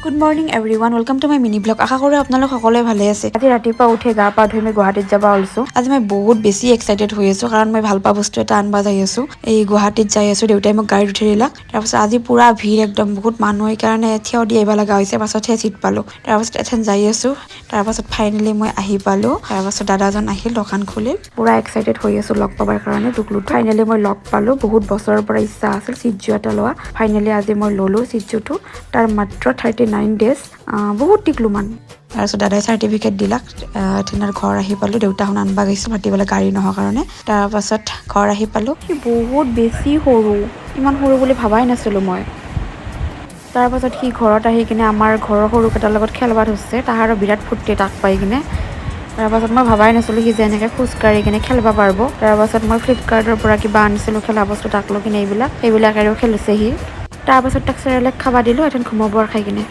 Good morning everyone, welcome to my mini blog. আশা কৰোঁ আপোনালোক সকলোৱে ভালে আছে। আজি ৰাতিপুৱা উঠি গা পা ধুই মই গুৱাহাটীত যাব ওলাইছোঁ। আজি মই বহুত বেছি এক্সাইটেড হৈ আছোঁ কাৰণ মই ভাল পোৱা বস্তু এটা আনিব যাই আছোঁ। এই গুৱাহাটীত যাই আছোঁ, দেউতাই মোক গাড়ীত উঠাই দিলাক। তাৰপাছত আজি পুৰা ভিৰ, একদম বহুত মানুহ, সেইকাৰণে থিয় দি আহিব লগা হৈছে। পাছতহে চিট পালোঁ। তাৰপাছত এথেন যাই আছোঁ। তাৰপাছত ফাইনেলি মই আহি পালোঁ। তাৰপাছত দাদাজন আহিল, দোকান খুলিল। পুৰা এক্সাইটেড হৈ আছোঁ লগ পাবৰ কাৰণে টুকলুক। ফাইনেলি মই লগ পালোঁ। বহুত বছৰৰ পৰা ইচ্ছা আছিল চিজু এটা লোৱা। ফাইনেলি আজি মই ল'লোঁ চিজুটো। তাৰ মাত্ৰ 39 ডেজ, বহুত টিকলো মান। তাৰপিছত দাদাই চাৰ্টিফিকেট দিলাক। তেনাৰ ঘৰ আহি পালোঁ। দেউতাখন আনবা গৈছিল মাতিবলৈ গাড়ী নোহোৱাৰ কাৰণে। তাৰপাছত ঘৰ আহি পালোঁ। সি বহুত বেছি সৰু, ইমান সৰু বুলি ভাবাই নাছিলোঁ মই। তাৰপাছত সি ঘৰত আহি কিনে আমাৰ ঘৰৰ সৰুকেইটাৰ লগত খেলবা ধৰিছে। তাহাৰো বিৰাট ফূৰ্তি তাক পাই কিনে। তাৰপাছত মই ভাবাই নাছিলোঁ সি যে এনেকৈ খোজকাঢ়ি কিনে খেলিব পাৰিব। তাৰপাছত মই ফ্লিপকাৰ্টৰ পৰা কিবা আনিছিলোঁ খেলা বস্তু, তাক লৈ কিনে সেইবিলাক আৰু খেলিছে সি। তাৰপাছত তাক চেৰেলেক খাব দিলোঁ, এথেন ঘুমাব খাই কিনে।